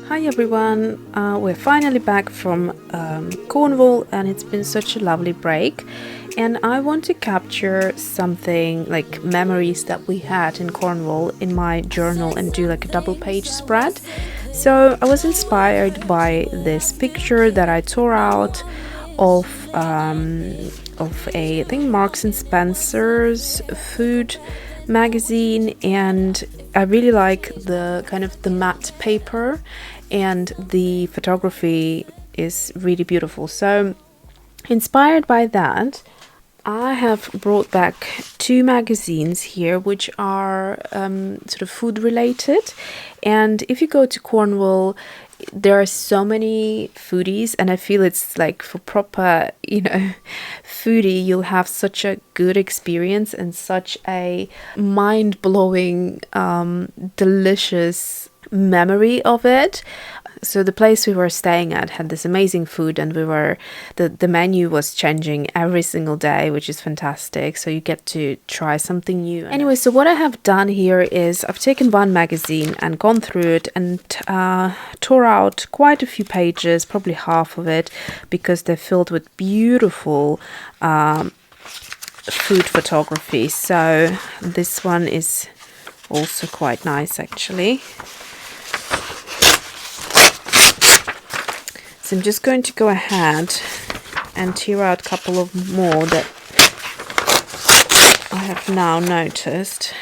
Hi everyone, we're finally back from Cornwall and it's been such a lovely break, and I want to capture something like memories that we had in Cornwall in my journal and do like a double page spread. So I was inspired by this picture that I tore out of a, I think, Marks and Spencer's food magazine, and I really like the kind of the matte paper, and the photography is really beautiful. So inspired by that, I have brought back two magazines here which are sort of food related. And if you go to Cornwall, there are so many foodies, and I feel it's like for proper, foodie, you'll have such a good experience and such a mind-blowing, delicious memory of it. So the place we were staying at had this amazing food, and the menu was changing every single day, which is fantastic. So you get to try something new. Anyway, so what I have done here is I've taken one magazine and gone through it and tore out quite a few pages, probably half of it, because they're filled with beautiful food photography. So this one is also quite nice, actually. So I'm just going to go ahead and tear out a couple of more that I have now noticed.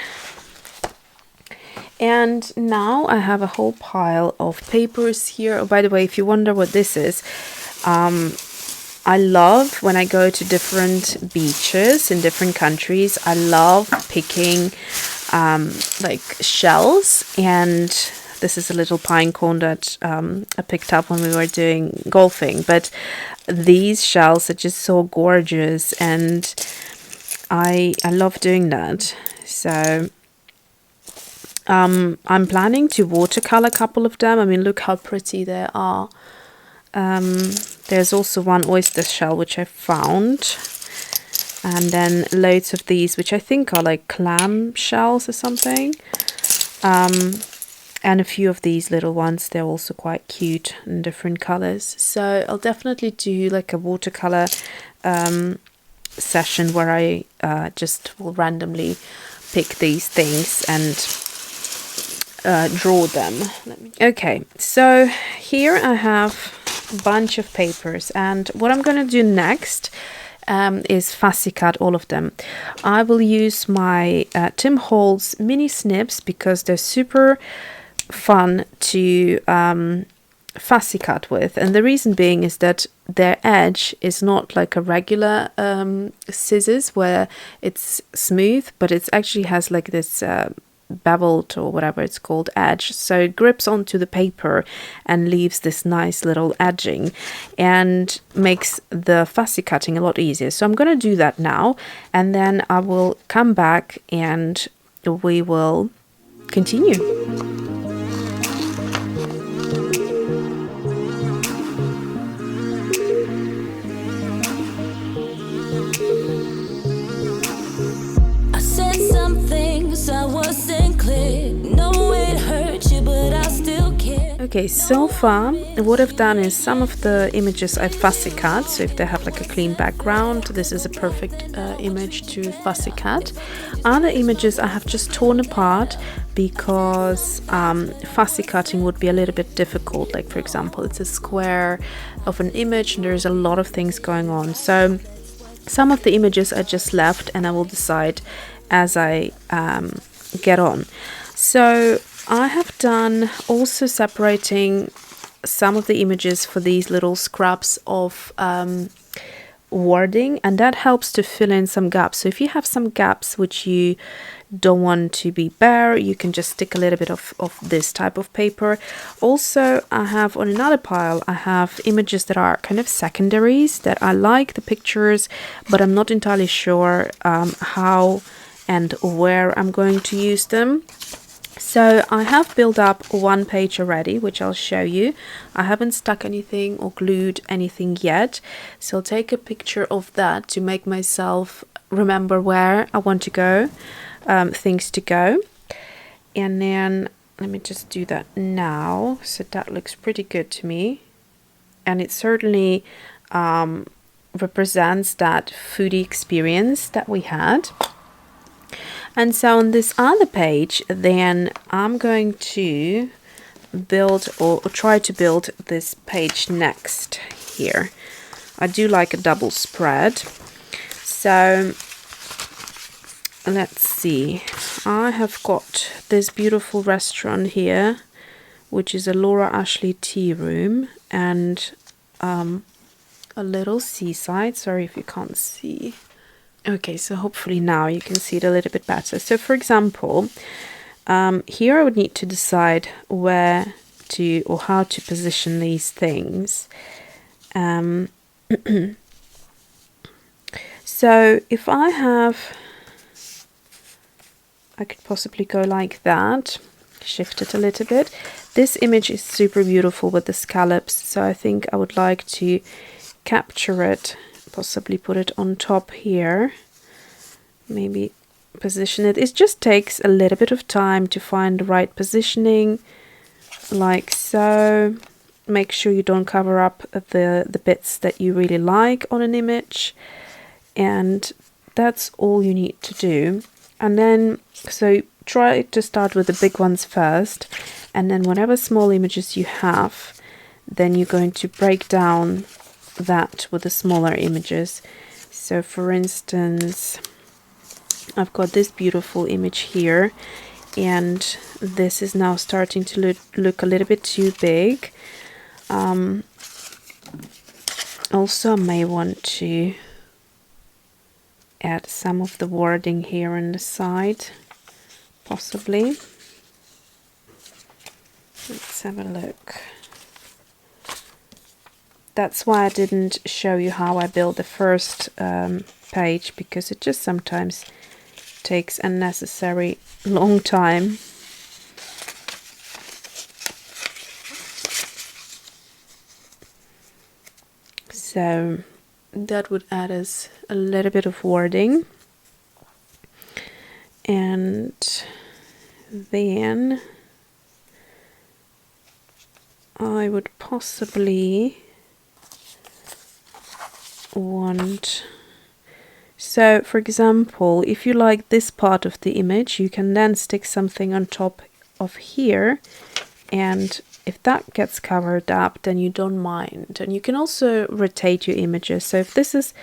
And now I have a whole pile of papers here. Oh, by the way, if you wonder what this is, I love when I go to different beaches in different countries, I love picking like shells, and this is a little pine cone that I picked up when we were doing golfing. But these shells are just so gorgeous, and I love doing that. So I'm planning to watercolor a couple of them. I mean, look how pretty they are. There's also one oyster shell which I found, and then loads of these which I think are like clam shells or something. And a few of these little ones, they're also quite cute in different colors. So I'll definitely do like a watercolor session where I just will randomly pick these things and draw them. Okay, so here I have a bunch of papers, and what I'm going to do next is fussy cut all of them. I will use my Tim Holtz mini snips because they're super fun to fussy cut with, and the reason being is that their edge is not like a regular scissors where it's smooth, but it actually has like this beveled or whatever it's called edge, so it grips onto the paper and leaves this nice little edging and makes the fussy cutting a lot easier. So I'm going to do that now, and then I will come back and we will continue. Okay, so far what I've done is some of the images I fussy cut, so if they have like a clean background, this is a perfect image to fussy cut. Other images I have just torn apart because fussy cutting would be a little bit difficult. Like, for example, it's a square of an image and there's a lot of things going on. So some of the images I just left, and I will decide as I get on. So I have done also separating some of the images for these little scraps of wording, and that helps to fill in some gaps. So if you have some gaps which you don't want to be bare, you can just stick a little bit of this type of paper. Also, I have on another pile, I have images that are kind of secondaries, that I like the pictures, but I'm not entirely sure how and where I'm going to use them. So I have built up one page already, which I'll show you. I haven't stuck anything or glued anything yet, so I'll take a picture of that to make myself remember where I want to go, things to go. And then Let me just do that now. So that looks pretty good to me. And it certainly represents that foodie experience that we had. And so on this other page, then I'm going to build or try to build this page next here. I do like a double spread. So let's see. I have got this beautiful restaurant here, which is a Laura Ashley tea room, and a little seaside. Sorry if you can't see. Okay, so hopefully now you can see it a little bit better. So for example, here I would need to decide where to or how to position these things. So if I could possibly go like that, shift it a little bit. This image is super beautiful with the scallops, so I think I would like to capture it, possibly put it on top here, maybe position it. It just takes a little bit of time to find the right positioning, like so. Make sure you don't cover up the bits that you really like on an image, and that's all you need to do. And then, so try to start with the big ones first, and then whatever small images you have, then you're going to break down that with the smaller images. So for instance, I've got this beautiful image here, and this is now starting to look a little bit too big. Also, I may want to add some of the wording here on the side, possibly. Let's have a look. That's why I didn't show you how I built the first page, because it just sometimes takes unnecessary long time. So that would add us a little bit of wording. And then I would possibly want, so for example, if you like this part of the image, you can then stick something on top of here, and if that gets covered up, then you don't mind. And you can also rotate your images. So if this is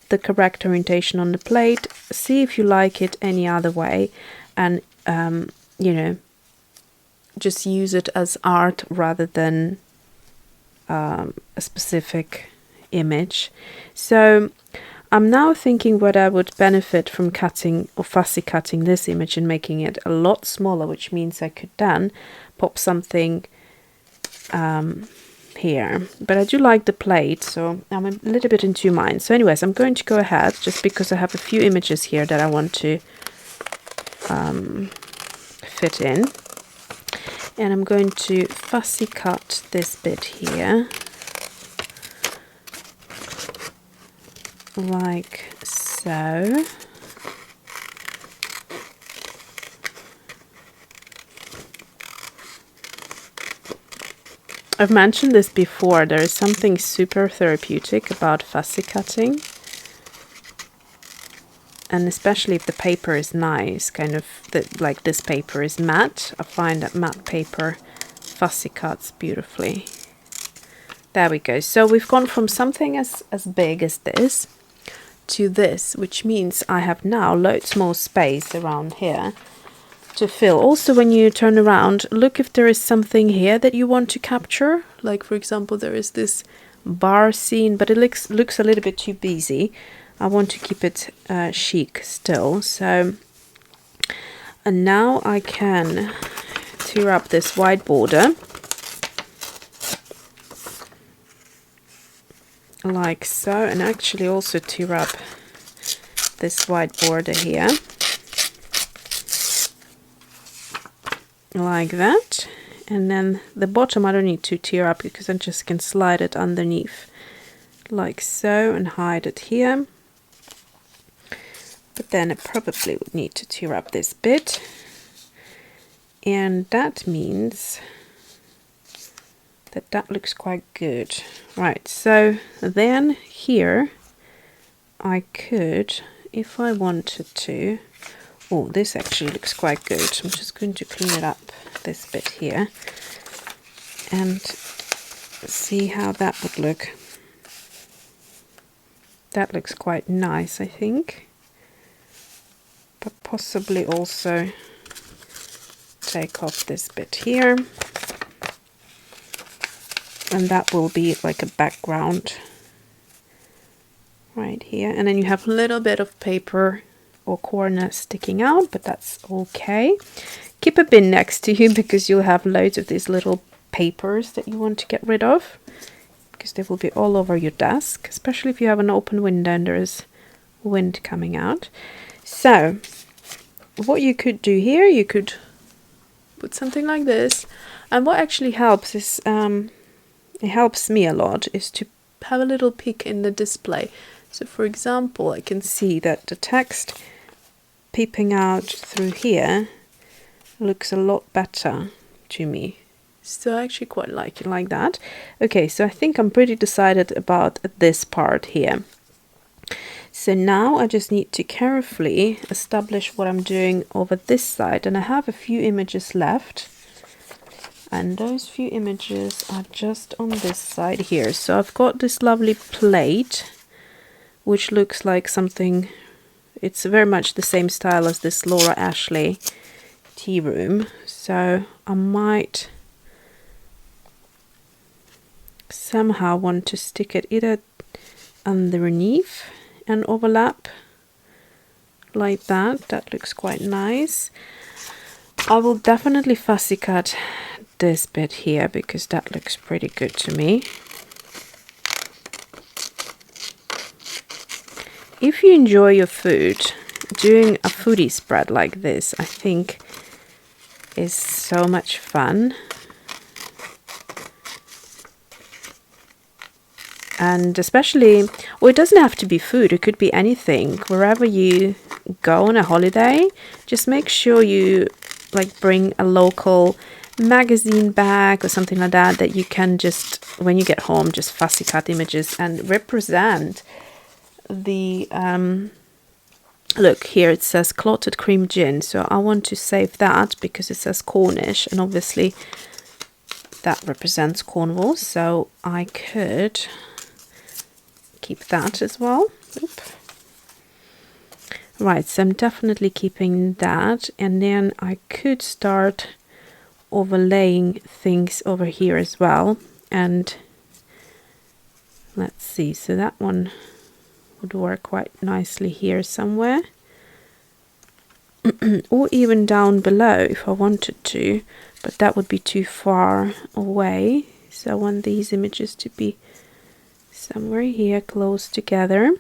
the correct orientation on the plate, see if you like it any other way, and you know, just use it as art rather than a specific image. So I'm now thinking whether I would benefit from cutting or fussy cutting this image and making it a lot smaller, which means I could then pop something here. But I do like the plate, so I'm a little bit in two minds. So anyways, I'm going to go ahead, just because I have a few images here that I want to fit in. And I'm going to fussy cut this bit here, like so. I've mentioned this before, there is something super therapeutic about fussy cutting. And especially if the paper is nice, kind of like this paper is matte. I find that matte paper fussy cuts beautifully. There we go. So we've gone from something as big as this to this, which means I have now loads more space around here to fill. Also, when you turn around, look if there is something here that you want to capture. Like for example, there is this bar scene, but it looks a little bit too busy. I want to keep it chic still. So, and now I can tear up this white border like so, and actually also tear up this white border here like that. And then the bottom I don't need to tear up, because I just can slide it underneath like so and hide it here. But then I probably would need to tear up this bit. And that means that that looks quite good. Right, so then here I could, if I wanted to, oh, this actually looks quite good. I'm just going to clean it up this bit here and see how that would look. That looks quite nice, I think. But possibly also take off this bit here. And that will be like a background right here. And then you have a little bit of paper or corner sticking out, but that's okay. Keep a bin next to you because you'll have loads of these little papers that you want to get rid of, because they will be all over your desk, especially if you have an open window and there is wind coming out. So what you could do here, you could put something like this, and what actually helps is it helps me a lot is to have a little peek in the display. So for example, I can see that the text peeping out through here looks a lot better to me. So I actually quite like it like that. Okay, so I think I'm pretty decided about this part here. So now I just need to carefully establish what I'm doing over this side, and I have a few images left. And those few images are just on this side here. So I've got this lovely plate, which looks like something, it's very much the same style as this Laura Ashley tea room. So I might somehow want to stick it either underneath and overlap like that. That looks quite nice. I will definitely fussy cut this bit here because that looks pretty good to me. If you enjoy your food, doing a foodie spread like this, I think is so much fun. And especially, well, it doesn't have to be food, it could be anything. Wherever you go on a holiday, just make sure you like bring a local magazine bag or something like that, that you can just, when you get home, just fussy cut images and represent the look here. It says clotted cream gin, so I want to save that because it says Cornish, and obviously that represents Cornwall, so I could keep that as well. Oop. Right, so I'm definitely keeping that, and then I could start overlaying things over here as well. And let's see, so that one would work quite nicely here somewhere. Or even down below if I wanted to, but that would be too far away. So I want these images to be somewhere here close together.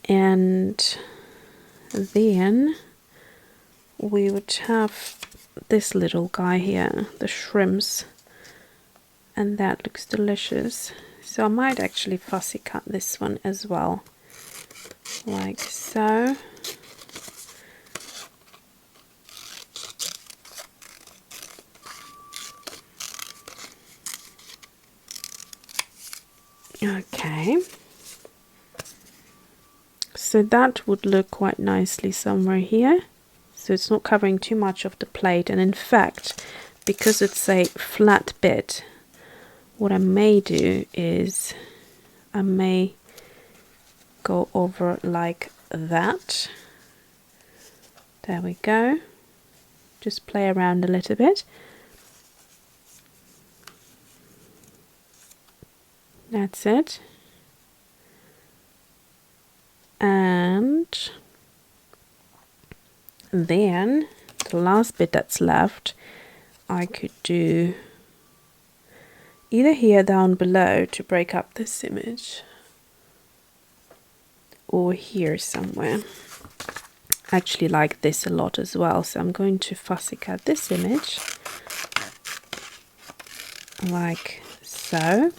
And then we would have this little guy here, the shrimps, and that looks delicious. So I might actually fussy cut this one as well, like so. Okay, so that would look quite nicely somewhere here. So it's not covering too much of the plate, and in fact, because it's a flat bit, what I may do is I may go over like that. There we go. Just play around a little bit. That's it. And then the last bit that's left, I could do either here down below to break up this image, or here somewhere. I actually like this a lot as well, so I'm going to fussy cut this image like so.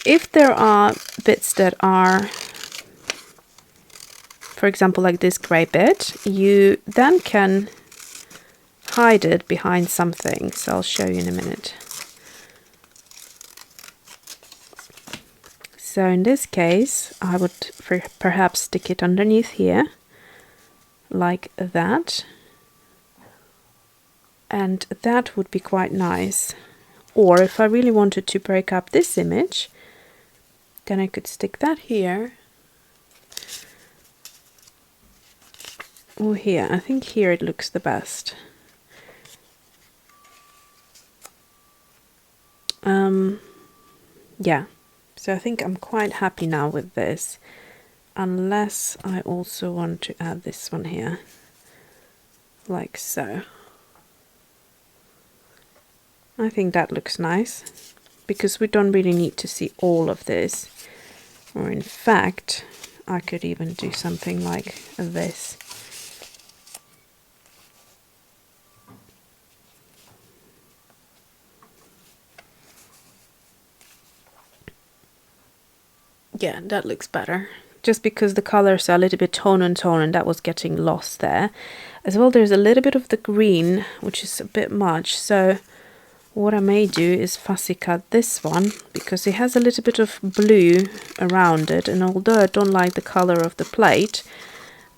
If there are bits that are, for example, like this grey bit, you then can hide it behind something, so I'll show you in a minute. So in this case, I would perhaps stick it underneath here, like that. And that would be quite nice. Or if I really wanted to break up this image, then I could stick that here. Or here. I think here it looks the best. Yeah. So I think I'm quite happy now with this, unless I also want to add this one here, like so. I think that looks nice, because we don't really need to see all of this. Or in fact, I could even do something like this. Yeah, that looks better. Just because the colors are a little bit tone and tone, and that was getting lost there. As well, there's a little bit of the green, which is a bit much. So what I may do is fussy cut this one, because it has a little bit of blue around it. And although I don't like the color of the plate,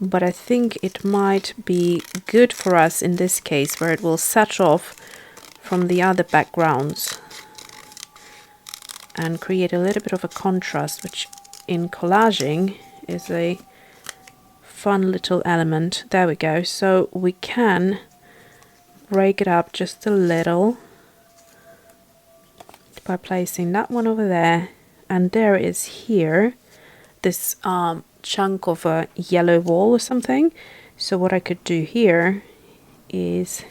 but I think it might be good for us in this case, where it will set off from the other backgrounds and create a little bit of a contrast, which in collaging is a fun little element. There we go. So we can break it up just a little by placing that one over there, and there is here this chunk of a yellow wall or something. So what I could do here is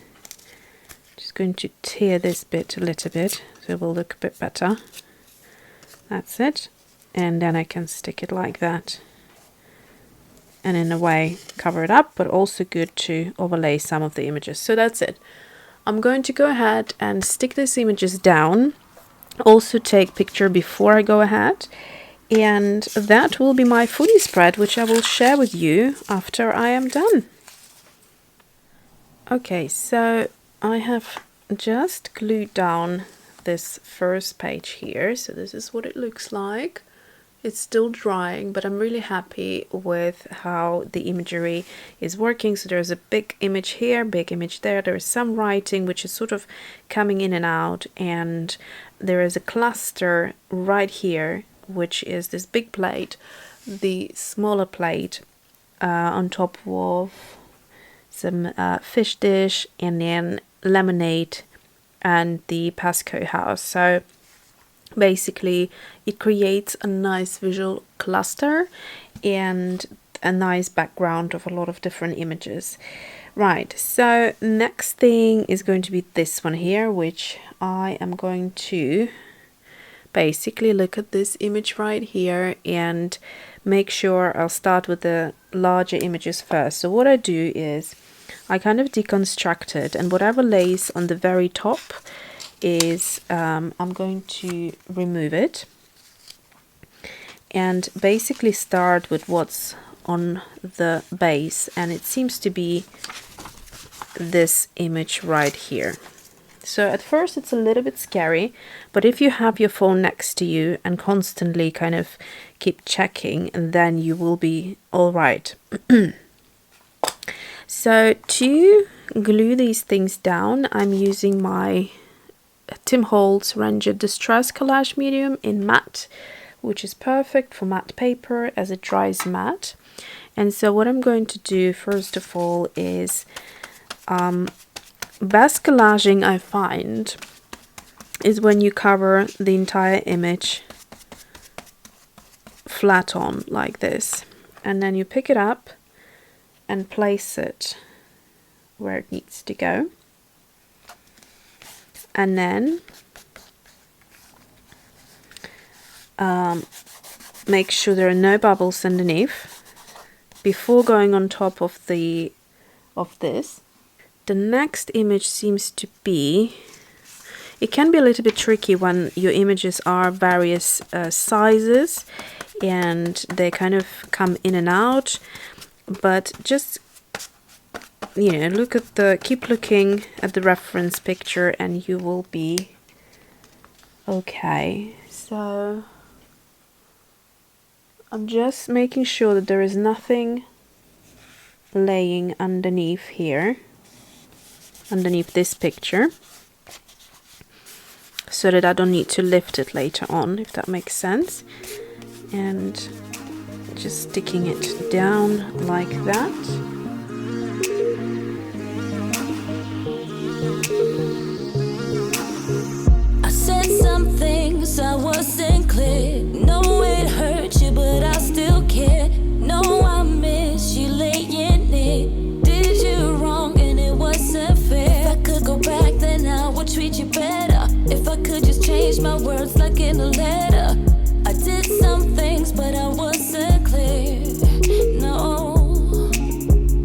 just going to tear this bit a little bit, so it will look a bit better. That's it. And then I can stick it like that. And in a way cover it up, but also good to overlay some of the images. So that's it. I'm going to go ahead and stick these images down. Also take picture before I go ahead. And that will be my foodie spread, which I will share with you after I am done. Okay, so I have just glued down this first page here, so this is what it looks like. It's still drying, but I'm really happy with how the imagery is working. So there's a big image here, big image there, there is some writing which is sort of coming in and out, and there is a cluster right here, which is this big plate, the smaller plate on top of some fish dish, and then lemonade and the Pasco house. So basically it creates a nice visual cluster and a nice background of a lot of different images. Right, so next thing is going to be this one here, which I am going to basically look at this image right here and make sure I'll start with the larger images first. So what I do is I kind of deconstruct it, and whatever lays on the very top is I'm going to remove it and basically start with what's on the base, and it seems to be this image right here. So at first it's a little bit scary, but if you have your phone next to you and constantly kind of keep checking, and then you will be all right. So to glue these things down, I'm using my Tim Holtz Ranger Distress Collage Medium in matte, which is perfect for matte paper as it dries matte. And so what I'm going to do first of all is best collaging I find is when you cover the entire image flat on like this, and then you pick it up and place it where it needs to go, and then make sure there are no bubbles underneath before going on top of this. The next image seems to be, it can be a little bit tricky when your images are various sizes and they kind of come in and out, but just you know, keep looking at the reference picture and you will be okay. So I'm just making sure that there is nothing laying underneath here, underneath this picture, so that I don't need to lift it later on, if that makes sense. And just sticking it down like that. I said some things I wasn't clear. No, it hurt you, but I still care. No, I miss you laying near. Did you wrong and it wasn't fair. If I could go back, then I would treat you better. If I could just change my words like in a letter. I did some things, but I wasn't clear. No,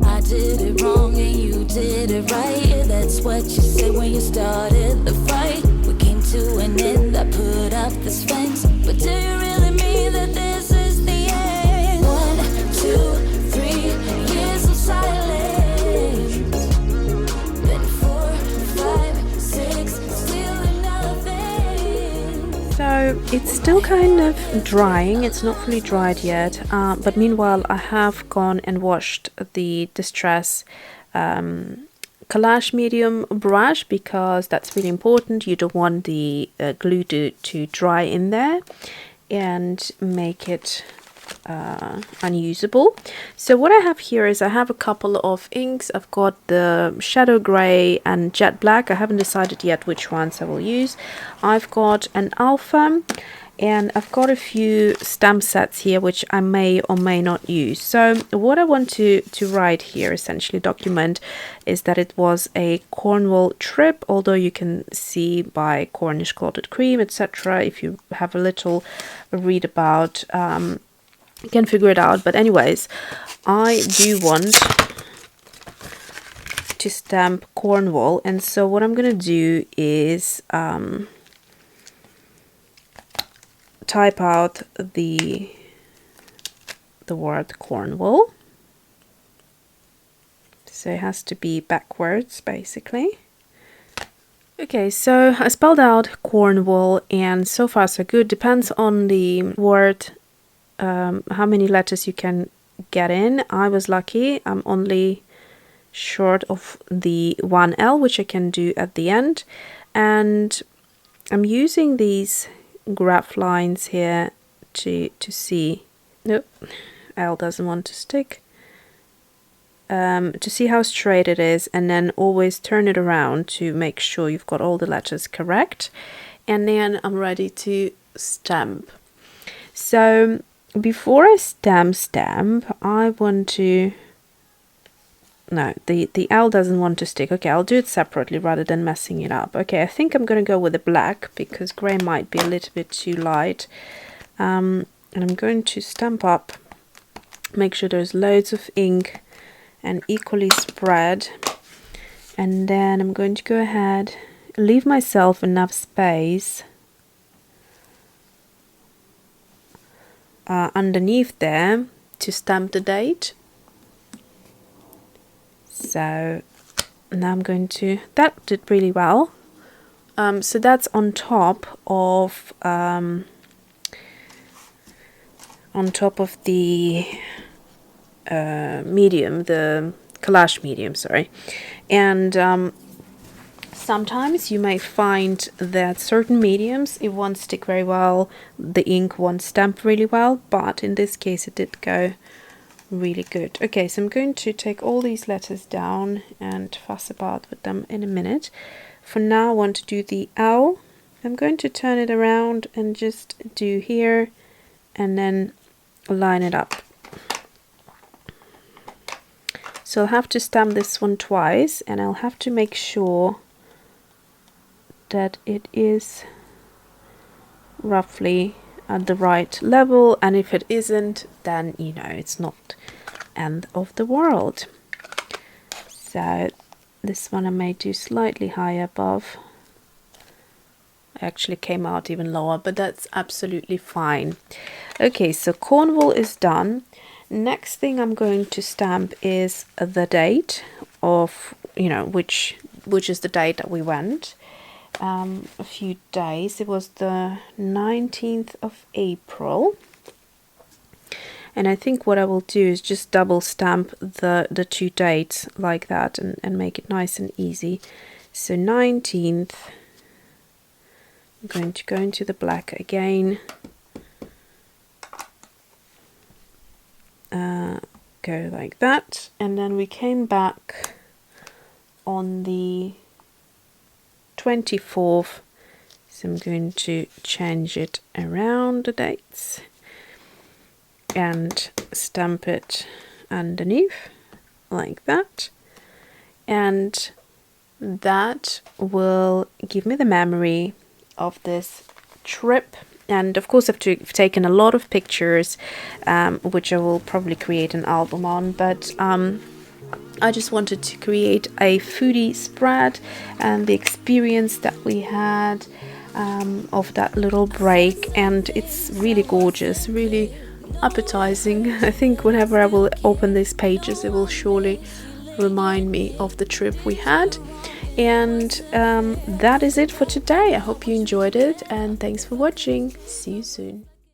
I did it wrong and you did it right. Yeah, that's what you said when you started the fight. We came to an end, I put up this fence. But do you really mean that this is the end? 1, 2, 3 years of silence. Then 4, 5, 6, still nothing. So it's still kind of drying, it's not fully dried yet, but meanwhile I have gone and washed the Distress Collage medium brush, because that's really important. You don't want the glue to dry in there and make it unusable. So what I have here is I have a couple of inks. I've got the Shadow Grey and Jet Black. I haven't decided yet which ones I will use. I've got an Alpha, and I've got a few stamp sets here which I may or may not use. So what I want to write here, essentially document, is that it was a Cornwall trip, although you can see by Cornish clotted cream, etc. If you have a little read about, you can figure it out. But anyways, I do want to stamp Cornwall, and so what I'm gonna do is type out the word Cornwall. So it has to be backwards, basically. Okay, so I spelled out Cornwall, and so far so good. Depends on the word, how many letters you can get in. I was lucky. I'm only short of the 1 L, which I can do at the end. And I'm using these graph lines here to see, nope, L doesn't want to stick, to see how straight it is, and then always turn it around to make sure you've got all the letters correct, and then I'm ready to stamp. So before I stamp, I want to, no, the L doesn't want to stick. Okay, I'll do it separately rather than messing it up. Okay, I think I'm going to go with the black because grey might be a little bit too light. And I'm going to stamp up, make sure there's loads of ink and equally spread. And then I'm going to go ahead, leave myself enough space underneath there to stamp the date. So now I'm going to, that did really well. So that's on top of the medium, the collage medium, sorry. And sometimes you may find that certain mediums, it won't stick very well, the ink won't stamp really well, but in this case it did go really good. Okay, so I'm going to take all these letters down and fuss about with them in a minute. For now I want to do the L. I'm going to turn it around and just do here and then line it up. So I'll have to stamp this one twice, and I'll have to make sure that it is roughly at the right level, and if it isn't, then you know it's not end of the world. So this one I may do slightly higher above. I actually came out even lower, but that's absolutely fine. Okay, so Cornwall is done. Next thing I'm going to stamp is the date of, you know, which is the date that we went. A few days. It was the 19th of April. And I think what I will do is just double stamp the 2 dates like that and make it nice and easy. So 19th, I'm going to go into the black again. Go like that. And then we came back on the 24th. So I'm going to change it around the dates and stamp it underneath like that, and that will give me the memory of this trip. And of course I've taken a lot of pictures, which I will probably create an album on, but I just wanted to create a foodie spread and the experience that we had of that little break, and it's really gorgeous, really appetizing. I think whenever I will open these pages, it will surely remind me of the trip we had. And that is it for today. I hope you enjoyed it, and thanks for watching. See you soon.